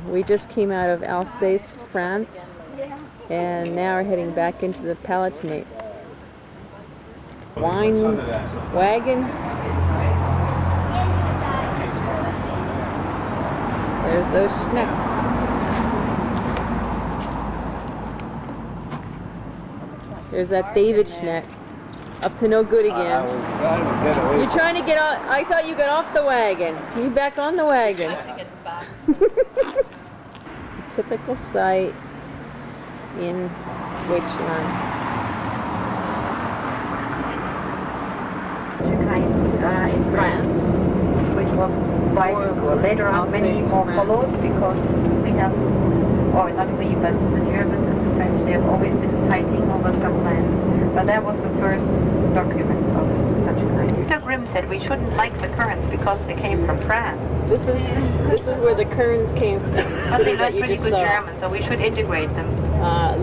We just came out of Alsace, France, and now we're heading back into the Palatinate. Wine wagon. There's those Schnecks. There's that David Schneck. Up to no good again. I was trying to get away. You're trying to get off. I thought you got off the wagon. You back on the wagon. Typical site in Deutschland. In France, which was quite later on many more followed because we have, or not we, but the Germans and the French, they have always been fighting over some land. But that was the first document of such kind. Mr. Grimm said we shouldn't like the currants because they came from France. This is where the currants came from. But they learned pretty good German, so we should integrate them.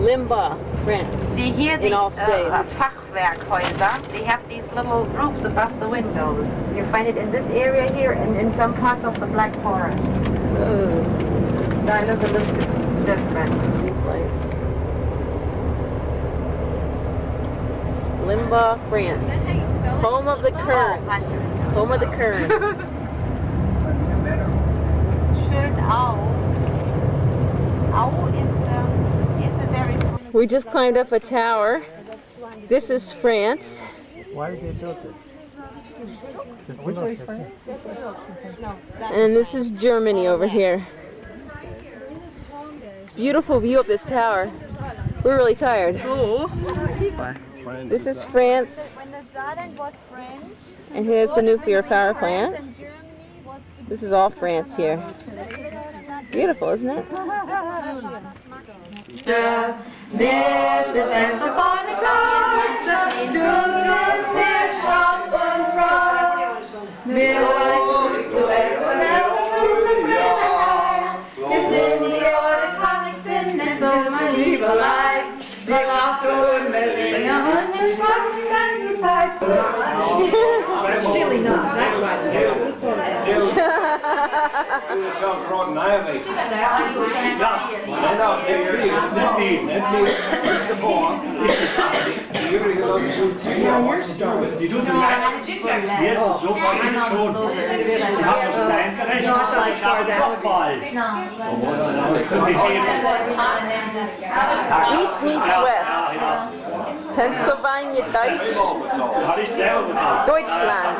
Limba, France. See here, the Alsace. Fachwerkhäuser, they have these little roofs above the windows. You find it in this area here and in some parts of the Black Forest. Oh. That looks a little bit different. Limba, France. Home of the currants. Home of the currants. Schön Au. Au is a very... We just climbed up a tower. This is France. Why did they build this? Which way is France? And this is Germany over here. It's a beautiful view of this tower. We're really tired. This is France. And here's the nuclear power plant. This is all France here. Beautiful, isn't it? This events upon the clouds, der Strauß und Frau. Wir wollen zu essen, und zu fressen. Wir sind die Ohr des Heiligsten, so mein lieber Leib. Wir lachen und wir singen und wir Spaß die ganze Zeit. Still enough, that's right. Ja, you're starving. Die tun sich jetzt so weit schon. Ich habe das klein gerechnet, ich habe noch bald. East meets West. Pennsylvania, Deutschland.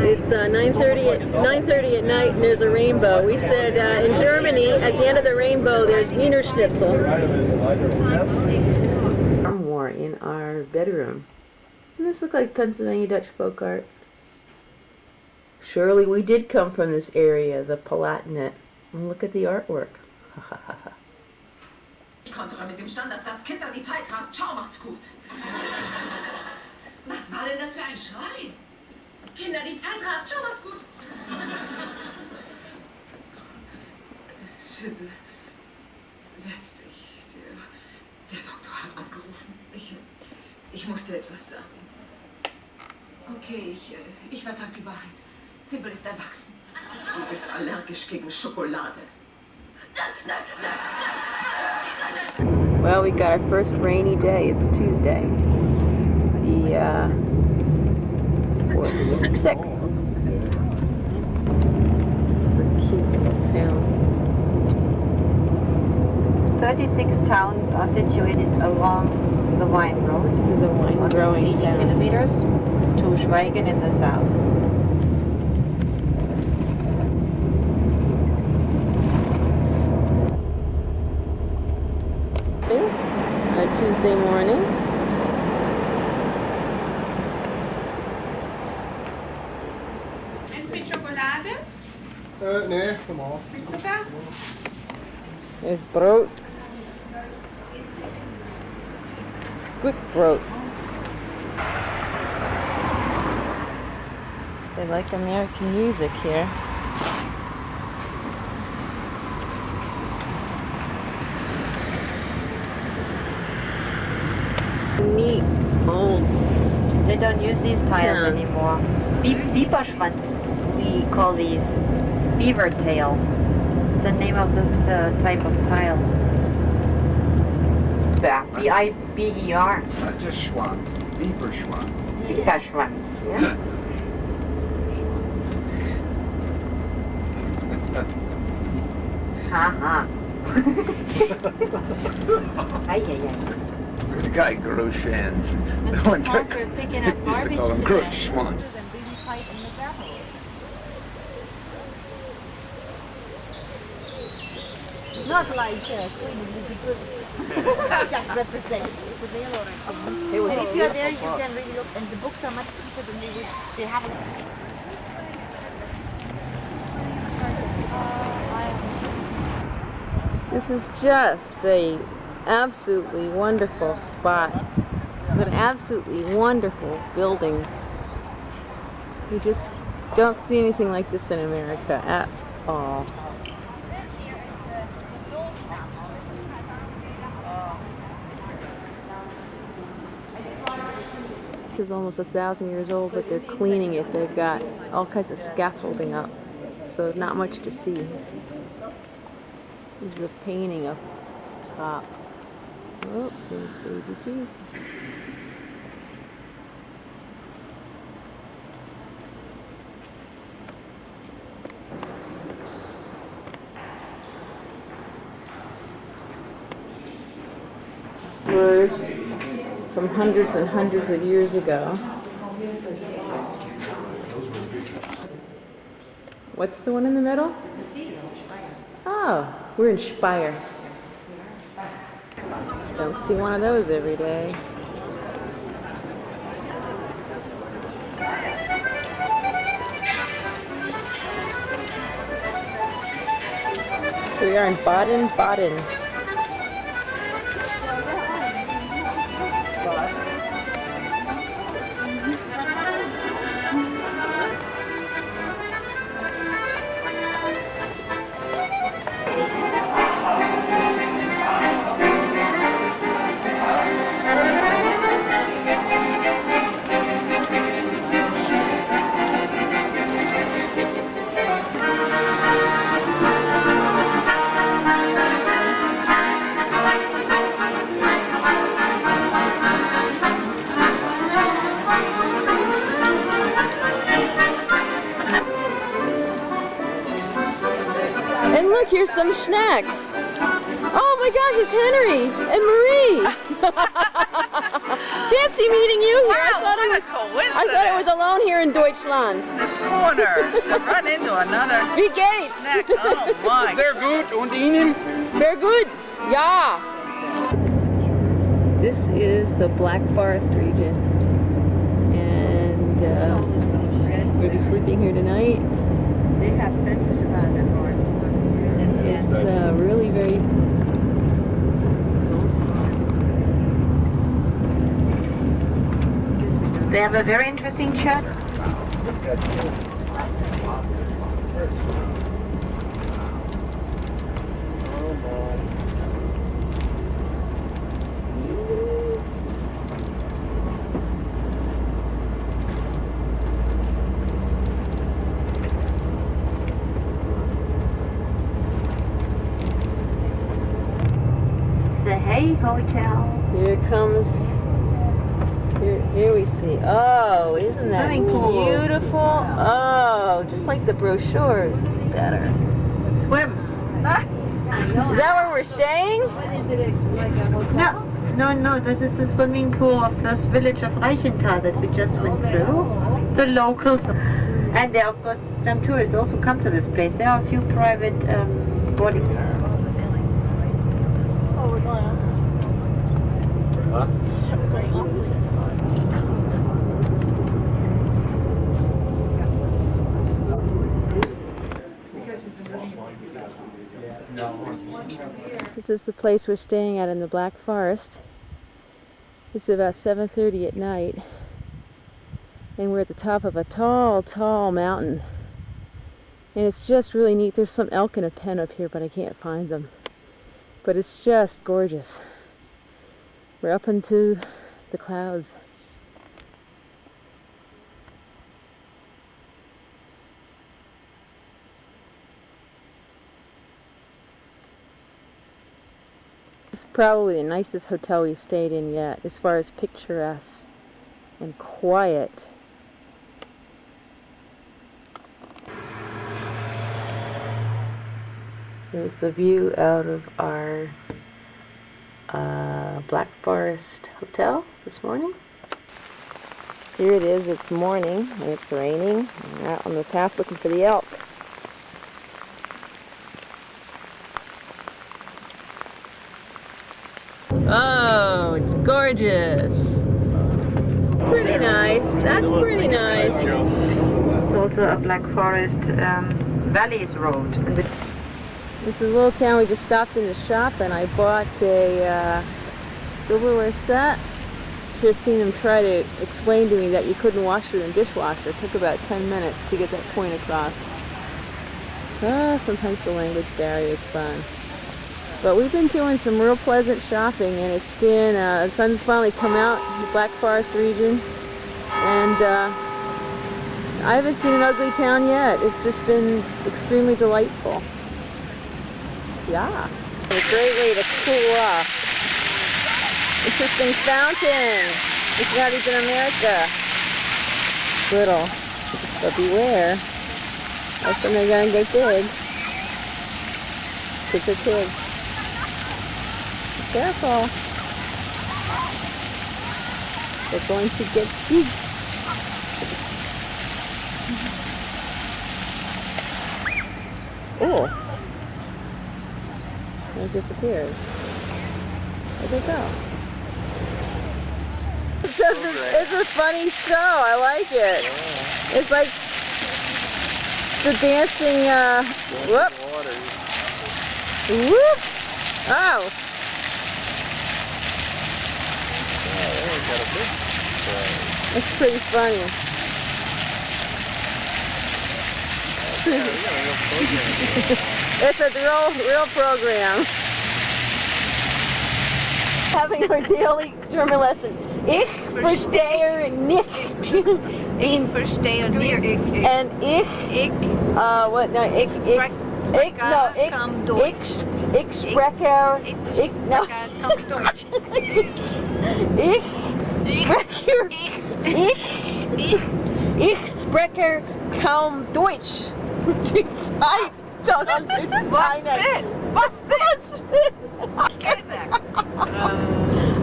It's 9:30 at night and there's a rainbow. We said in Germany, at the end of the rainbow, there's Wiener Schnitzel. More in our bedroom. Doesn't this look like Pennsylvania Dutch folk art? Surely we did come from this area, the Palatinate. And look at the artwork. Ich konnte mit dem Standardsatz Kinder, die Zeit rast, schau, macht's gut. Was war denn das für ein Schrei? Kinder, die Zeit rast, schau, macht's gut. Sibyl, setz dich. Der Doktor hat angerufen. Ich musste etwas sagen. Okay, ich vertrag die Wahrheit. Sibyl ist erwachsen. Du bist allergisch gegen Schokolade. Well, we got our first rainy day. It's Tuesday. The 6th. It's a cute little town. 36 towns are situated along the wine road. This is a wine growing 80 town. kilometers to Schweigen in the south. On a Tuesday morning. Eins mit Schokolade? Nee, normal. Mit Zucker? There's brood. Good brood. They like American music here. Neat old. They don't use these tiles anymore. Biberschwanz, we call these beaver tail. the name of this type of tile. B-I-B-E-R. Just Schwanz. Beaver Schwanz. Schwanz, yeah. Haha. Ay, ay, ay. The guy Groschans. Mr. Parker picking up Used to garbage call him today. Groschwan. Not like cleaning the good. Just represent the mail order. If you're there, you can really look, and the books are much cheaper than they have. This is just a absolutely wonderful spot with absolutely wonderful buildings. You just don't see anything like this in America at all. This is almost 1,000 years old, but they're cleaning it. They've got all kinds of scaffolding up, so not much to see. This is a painting up top. Oh, there's baby Jesus. Whereas from hundreds and hundreds of years ago. What's the one in the middle? Oh, we're in Speyer. Don't see one of those every day. We are in Baden-Baden. And look, here's some Schnecks. Oh my gosh, it's Henry and Marie. Fancy meeting you here. Wow, I thought I was alone here in Deutschland. This corner to run into another Wie geht's? snack. Oh my. Sehr gut. Und Ihnen? Very good. Ja. This is the Black Forest region. And we'll be sleeping here tonight. They have fences around the garden. It's really very cool spot. They have a very interesting church. The Hay Hotel. Here comes. Here we see. Oh, isn't that Swimming pool. beautiful? Oh, just like the brochures. Better. Swim. Is that where we're staying? No, this is the swimming pool of this village of Reichenthal that we just went through. The locals. And there, of course, some tourists also come to this place. There are a few private boarding. This is the place we're staying at in the Black Forest. It's about 7:30 at night. And we're at the top of a tall, tall mountain. And it's just really neat. There's some elk in a pen up here, but I can't find them. But it's just gorgeous. We're up into the clouds. probably the nicest hotel we've stayed in yet, as far as picturesque and quiet. There's the view out of our Black Forest Hotel this morning. Here it is, it's morning and it's raining. We're out on the path looking for the elk. Oh, it's gorgeous. Pretty nice. That's pretty nice. It's also a Black Forest Valleys Road. This is a little town. We just stopped in the shop and I bought a silverware set. Should have seen them try to explain to me that you couldn't wash it in a dishwasher. It took about 10 minutes to get that point across. Sometimes the language barrier is fun. But we've been doing some real pleasant shopping, and it's been, the sun's finally come out in the Black Forest region, and I haven't seen an ugly town yet. It's just been extremely delightful. Yeah. A great way to cool off. Interesting fountain. It's not even America. Little, but beware. That's when they're gonna get big. Kids are kids. Be careful. They're going to get big. Oh. They disappeared. Where'd they go? It's a funny show. I like it. Yeah. It's like the dancing, whoop. Whoop. Oh. It's pretty funny. It's a real program. Having our daily German lesson. Ich verstehe nicht. Ich verstehe nicht. And ich what? No, ich spreche Deutsch. Ich spreche kaum Deutsch. I don't understand. Was fit?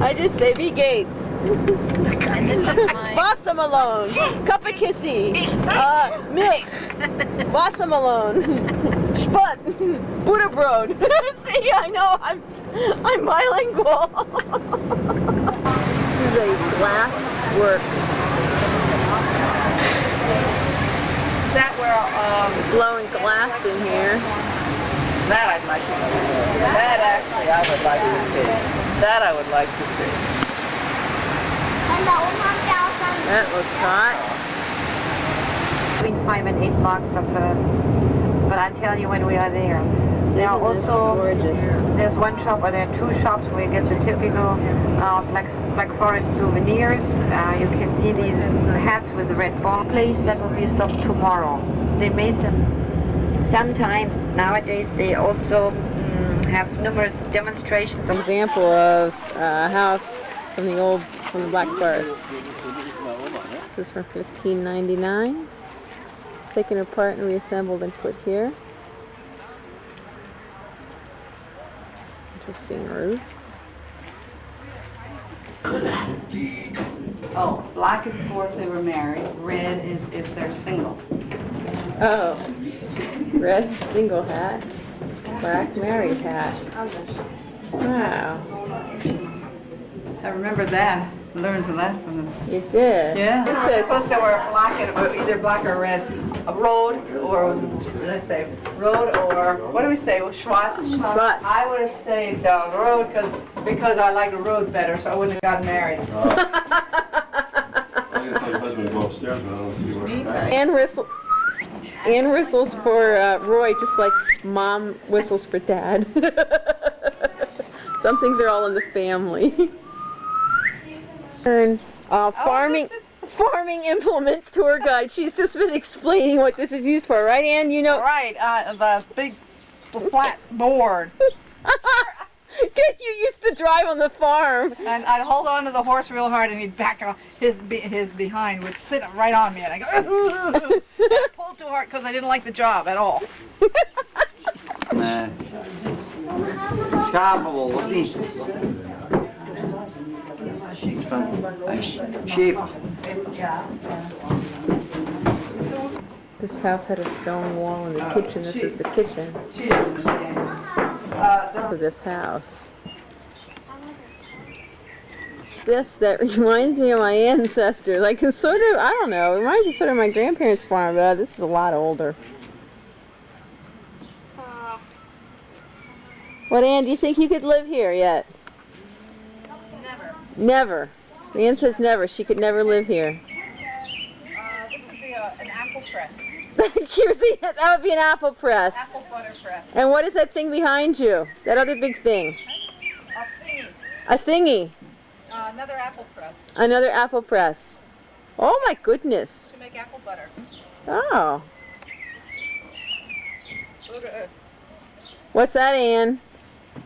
I just say B. Gates. And this is my... Wasser Malone. Cup of Kissy. Milk. Wasser Malone. Spud. Butterbrot. See, I know, I'm bilingual. This is a glass works. That where Blowing glass in here. that I'd like to see. That actually I would like to see. That I would like to see. That looks hot. Between 5 and 8 marks per person. But I'll tell you when we are there. There are also gorgeous. There's one shop, or there are 2 shops where you get the typical Black Forest souvenirs. You can see these hats with the red ball place. That will be stopped tomorrow. They may sometimes nowadays they also have numerous demonstrations. An example of a house from the Black Forest. This is from 1599. Taken apart and reassembled and put here. Interesting roof. Oh, black is for if they were married. Red is if they're single. Oh, red single hat, black married hat. Wow. I remember that. Learned that from them. You did? Yeah. You're not supposed to wear black, and either black or red. A road, or let's say road, or what do we say? Schwarz. Schwarz. I would have stayed road because I like the road better, so I wouldn't have gotten married. I'm gonna tell your husband to go upstairs, but I don't see where. Ann whistles for Roy, just like Mom whistles for Dad. Some things are all in the family. And farming implement tour guide. She's just been explaining what this is used for, right, Ann? You know. Right, the big flat board. You used to drive on the farm. And I'd hold on to the horse real hard, and he'd back off. His behind would sit right on me, and I go, and I pulled too hard because I didn't like the job at all. This house had a stone wall in the kitchen. This is the kitchen for this house. That reminds me of my ancestor. Like, it's sort of, I don't know, it reminds me sort of my grandparents' farm, but this is a lot older. What, Ann, do you think you could live here yet? Never. Never. The answer is never. She could never live here. This would be an apple press. That would be an apple press. Apple butter press. And what is that thing behind you? That other big thing? A thingy. A thingy. Another apple press Another apple press. Oh my goodness. to make apple butter. Oh. Look at it. What's that, Ann?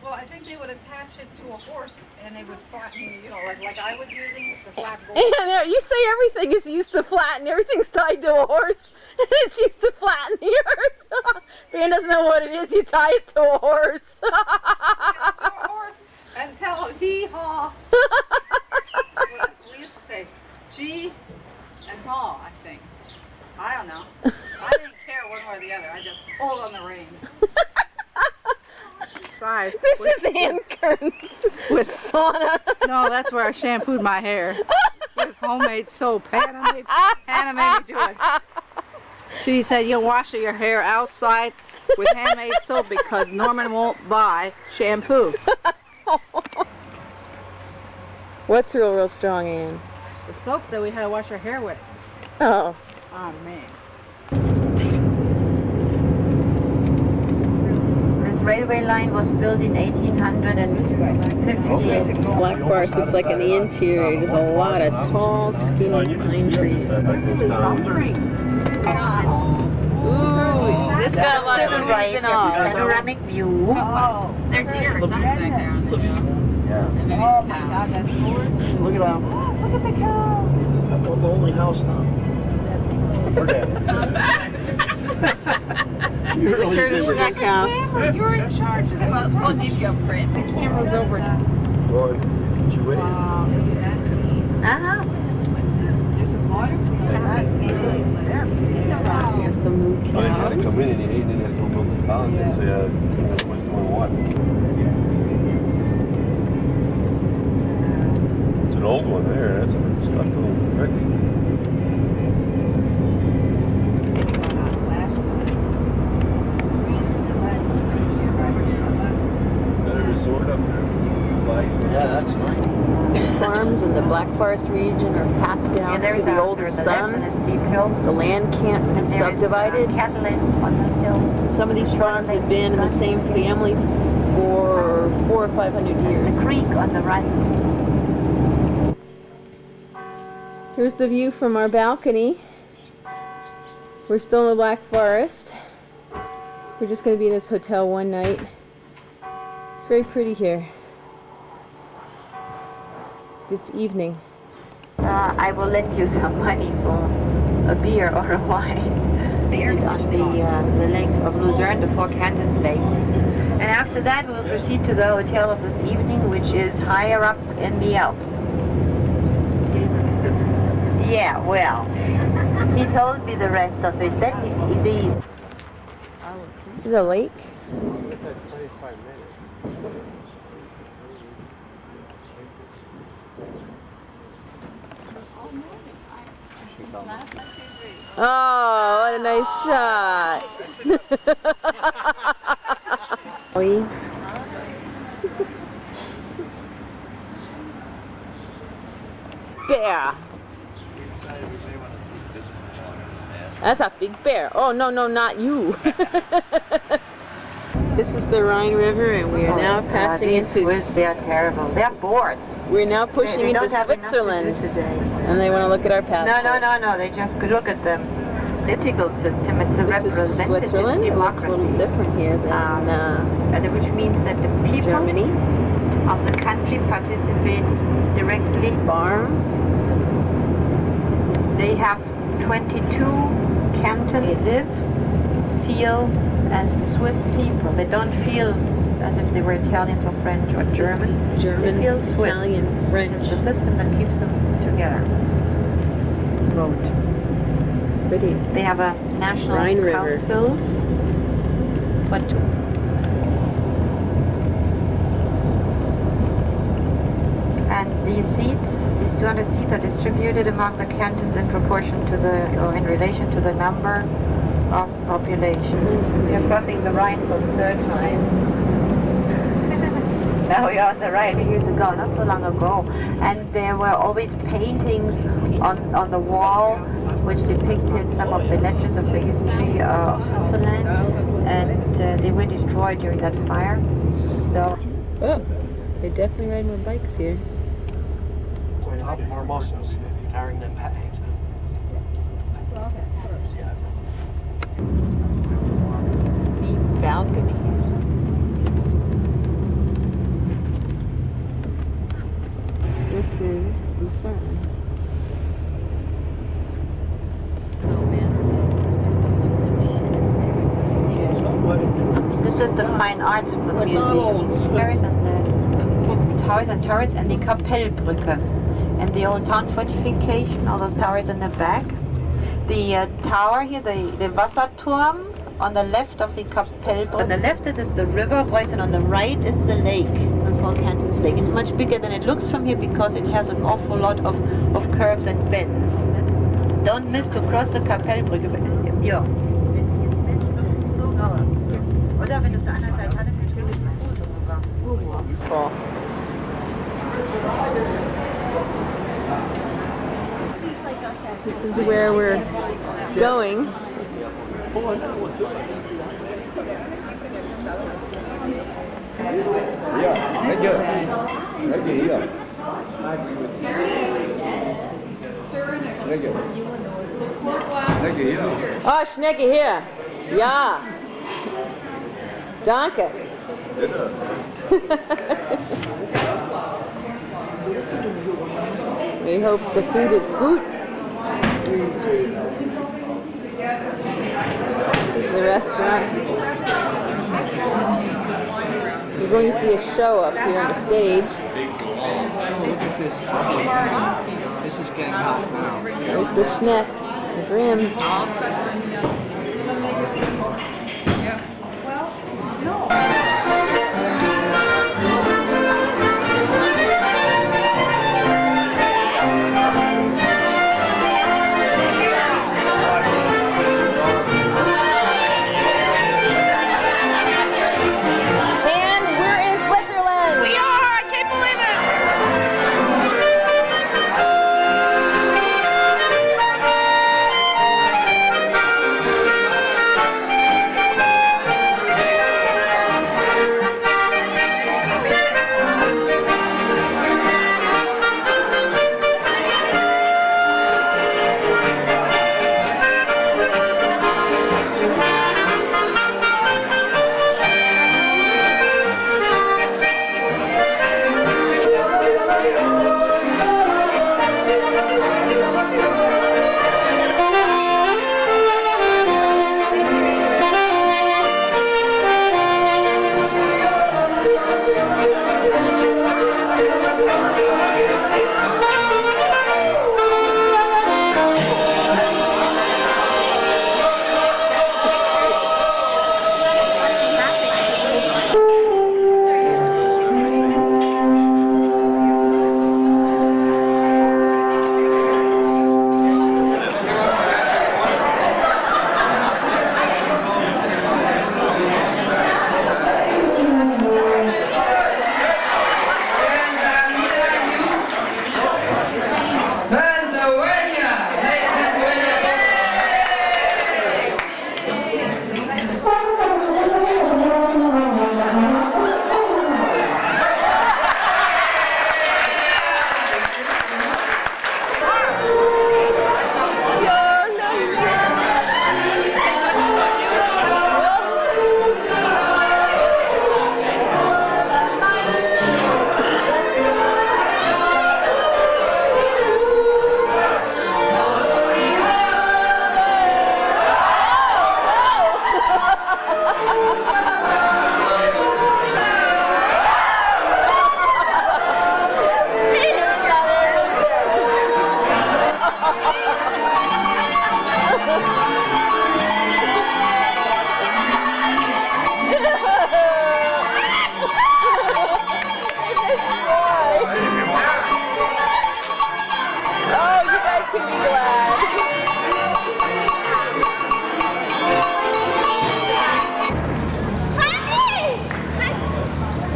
Well, I think they would attach it to a horse, and they would flatten, you know, like I was using the flat board. Ann, you say everything is used to flatten. Everything's tied to a horse. It's used to flatten the earth. Dan doesn't know what it is. You tie it to a horse. To a horse and tell him hee-haw. We used to say gee and haw, I think. I don't know. I didn't care one way or the other. I just pulled on the reins. Sorry. This is Ann Kearns with sauna. No, that's where I shampooed my hair. With homemade soap. Hannah made me do it. She said, you'll wash your hair outside with handmade soap because Norman won't buy shampoo. What's real strong, Ann? The soap that we had to wash our hair with. Oh. Oh, man. This railway line was built in 1850. Black Forest looks like in the interior. There's a lot of tall, skinny pine trees. Ooh, this got a lot of trees and all. Panoramic view. Oh. They're deer. Look at that. Oh, my God, that's gorgeous. Look at them. Look at the cows. That's the only house now. We're dead. You really did it. Schneck house. You're in charge of them. I'll give you a print. The camera's over. Boy, did you wait? Uh-huh. There's a water. Here's some moon I had to cows. come in and he didn't have to go up the house and say, what's going on? It's an old one there. That's a stuck little brick. Got a resort up there. Yeah, that's nice. Farms in the Black Forest region are passed down to the oldest son. The land can't be subdivided. Cattle on this hill. Some of these farms have been in the same family for 400 or 500 years. The creek on the right. Here's the view from our balcony. We're still in the Black Forest. We're just going to be in this hotel one night. It's very pretty here. It's evening. I will lend you some money for a beer or a wine. On the lake of Luzerne, the Four Cantons Lake. And after that we'll proceed to the hotel of this evening, which is higher up in the Alps. Yeah, well, he told me the rest of it. Then There's a lake. Oh, what a nice shot. Bear. That's a big bear. Oh, no, no, not you. This is the Rhine River, and we are now passing into... They're terrible. They're bored. We're now pushing They into don't have enough to do Switzerland, today. and they want to look at our passports. No. They just could look at the political system. It's a This is representative Switzerland. It looks a democracy. little different here than Which means that the people Germany. of the country participate directly. Farm. They have 22 cantons. They live, feel as Swiss people. They don't feel as if they were Italians or French or German. German, they feel Swiss. Italian, French. It's the system that keeps them together. Vote. Pretty. They have a national Rhine River. councils. But and these seats, these 200 seats, are distributed among the cantons in proportion to the, or in relation to the number of population. We are crossing the Rhine for the third time. Now we are on the Rhine years ago, not so long ago, and there were always paintings on the wall which depicted some of the legends of the history of Switzerland, and they were destroyed during that fire. So, Oh, they definitely ride more bikes here. More muscles carrying them bags. balconies. This is Lucerne. This is the Fine Arts Museum. Towers and turrets and the Kapellbrücke. And the old town fortification, all those towers in the back. The tower here, the Wasserturm, on the left of the Kapellbrücke. On the left is the river Reuss, and on the right is the lake, the Four Cantons Lake. It's much bigger than it looks from here because it has an awful lot of curves and bends. Don't miss to cross the Kapellbrücke. Ja. Oder wenn du auf der anderen Seite hattest, dann schwingst du zu Fuß. This is where we're going. Oh, Schnecke hier. Ja. Danke. We hope the food is good. This is the restaurant. We're going to see a show up here on the stage. Look at this. This is getting hot now. There's the Schneck, the Grims.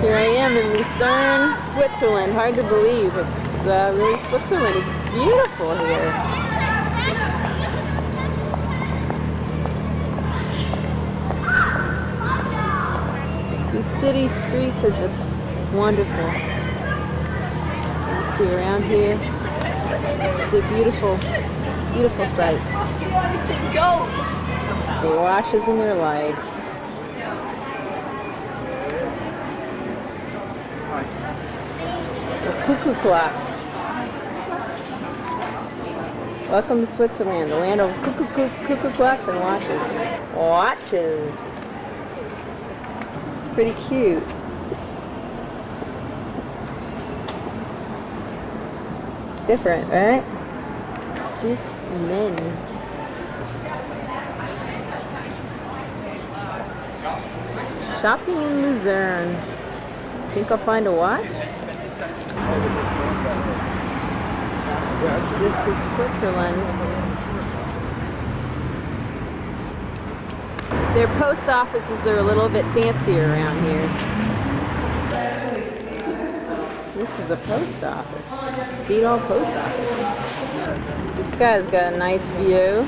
Here I am in Lucerne, Switzerland. Hard to believe. It's really Switzerland. It's beautiful here. These city streets are just wonderful. Let's see around here. It's a beautiful, beautiful sight. The washes in their life. The cuckoo clocks. Welcome to Switzerland, the land of cuckoo clocks and watches. Watches. Pretty cute. Different, right? These men. Shopping in Lucerne. Think I'll find a watch? This is Switzerland. Their post offices are a little bit fancier around here. This is a post office. Beetle post office. This guy's got a nice view.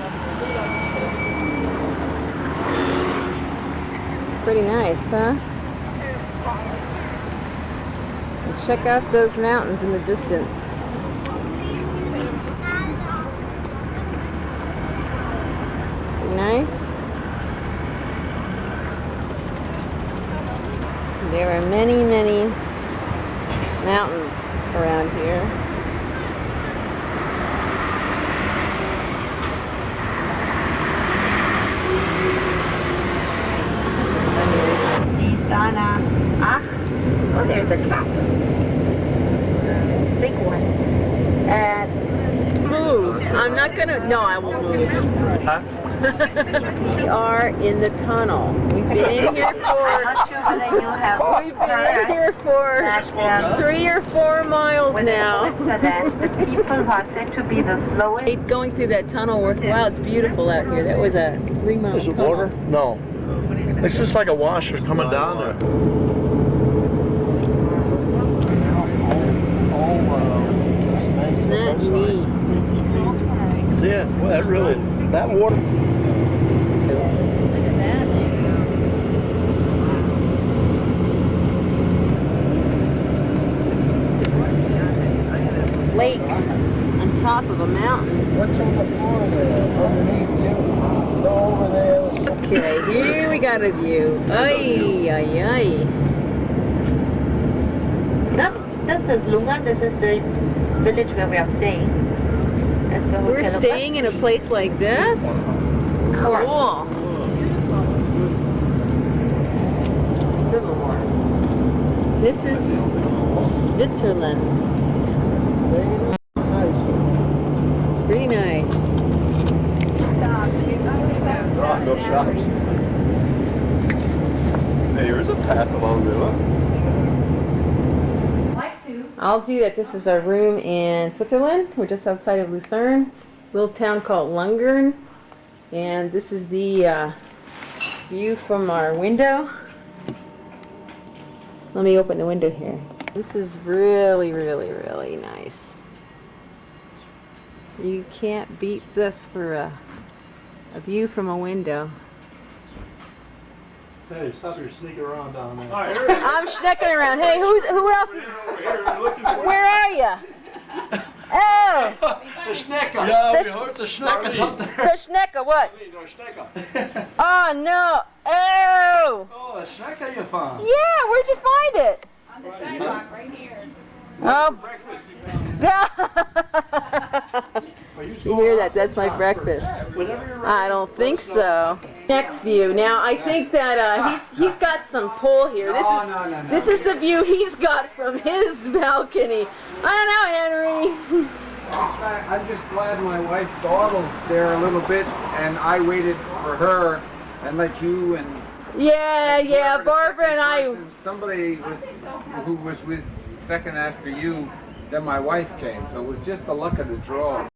Pretty nice, huh? And check out those mountains in the distance. Pretty nice. There are many, many mountains around here. Oh, there's a cat. Big one. And Move. I'm not gonna. No, I won't move. We are in the tunnel. We've been in here I'm not sure whether you have We've been in here for 3 or 4 miles now. Switzerland, the people who are said to be the slowest. Going through that tunnel worthwhile. It's beautiful out here. That was a 3-mile Is it tunnel. water? No. It's just like a washer coming down there. Isn't that neat? See it? Well, that really, that water. Look at that. Lake on top of a mountain. What's on the floor there? Underneath you? Go over there. Okay, here we got a view. Ay, ay, ay. No, this is Lunga. This is the village where we are staying. That's the We're Hotel staying in a place like this? Cool. This is Switzerland. Pretty nice. No shops. Hey, there is a path along there, look. I'll do that. This is our room in Switzerland. We're just outside of Lucerne, a little town called Lungern. And this is the view from our window. Let me open the window here. This is really, really, really nice. You can't beat this for a view from a window. Hey, stop your sneaking around down there. I'm schnecking around. Hey, who else is? Where are you? Oh, The Schneck. Yeah, we heard the Schneck is up there. the Schnecker, what? Oh no! Oh! Oh, the Schneck you found. Yeah, where'd you find it? On the sidewalk right here. Oh. You hear that? That's my breakfast. I don't think so. Next view. Now I think that he's got some pull here. This is the view he's got from his balcony. I don't know, Henry. I'm just glad my wife dawdled there a little bit, and I waited for her and let you and Yeah, Barbara and I. Somebody who was with second after you, then my wife came. So it was just the luck of the draw.